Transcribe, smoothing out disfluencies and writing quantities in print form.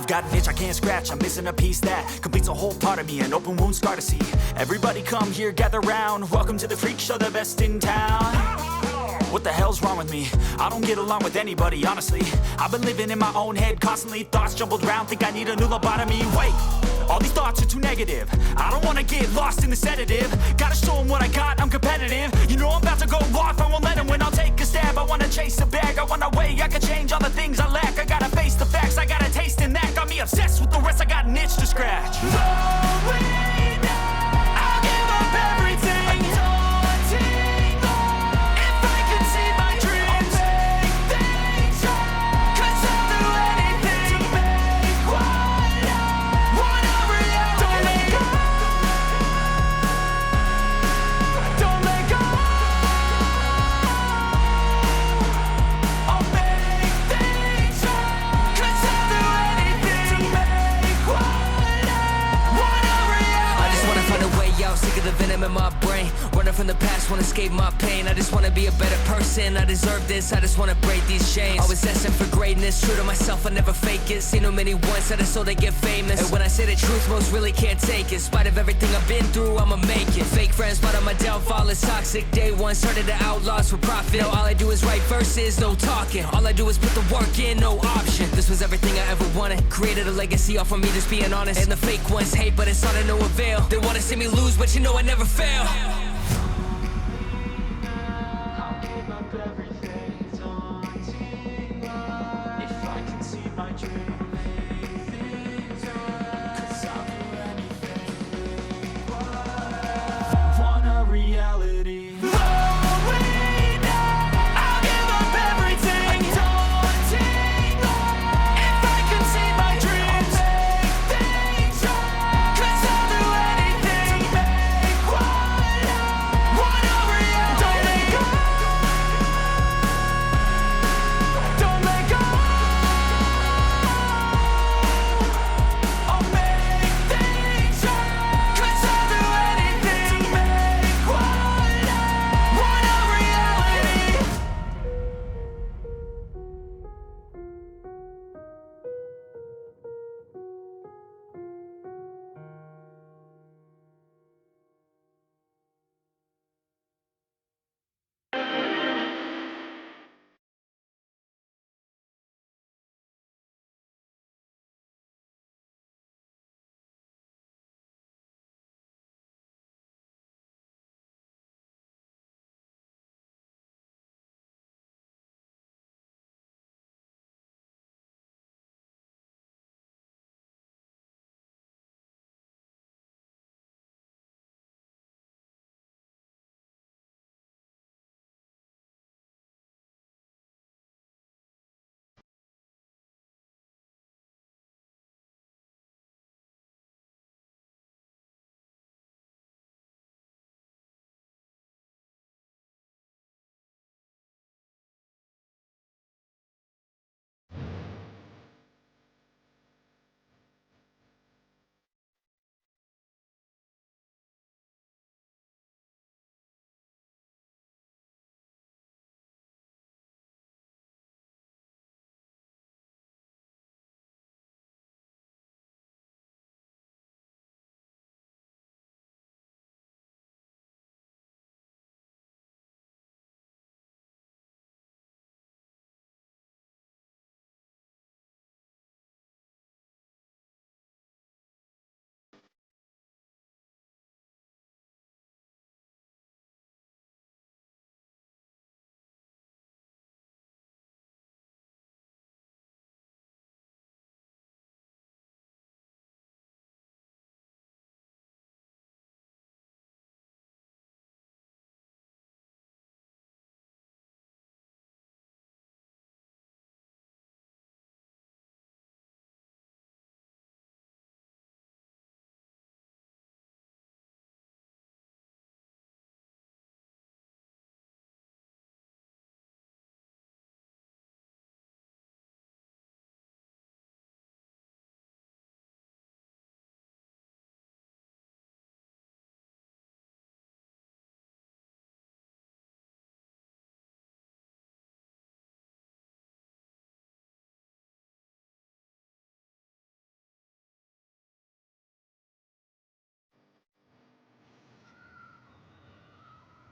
I've got an itch I can't scratch, I'm missing a piece that completes a whole part of me, an open wound scar to see. Everybody come here, gather round, welcome to the freak show, the best in town. What the hell's wrong with me? I don't get along with anybody, honestly. I've been living in my own head constantly, thoughts jumbled round, think I need a new lobotomy. Wait, all these thoughts are too negative. I don't wanna get lost in the sedative. Gotta show them what I got, I'm competitive. You know I'm about to go off, I won't let them win. I'll take a stab, I wanna chase a bag. I wanna weigh, I can change all the things I lack. I gotta face the facts, I got a taste in that. Got me obsessed with the rest, I got an itch to scratch. Slowing down, I'll give up everything. Daunting all, if I could see my dreams, I'll make things right. 'Cause I'll do anything to make what I wanna reality. Don't let go, don't let go. I'll make things right. 'Cause I'll do anything to make what I wanna reality. I just wanna find a way out, sick of the venom in my brain. Running from the past, wanna escape my pain. I just wanna be a better person, I deserve this. I just wanna break these chains. Always asking for greatness, true to myself, I never fake it. Seen too many once, I just so they get famous. And when I say the truth, most really can't take it. In spite of everything I've been through, I'ma make it. Fake friends, but on my downfall is toxic. Day one, started to outlaws for profit. Now all I do is write verses, no talking. All I do is put the work in, no option. This was everything I ever wanted. Created a legacy off of me, just being honest. And the fake ones hate, but it's all to no avail. They wanna see me lose, but you know I never fail.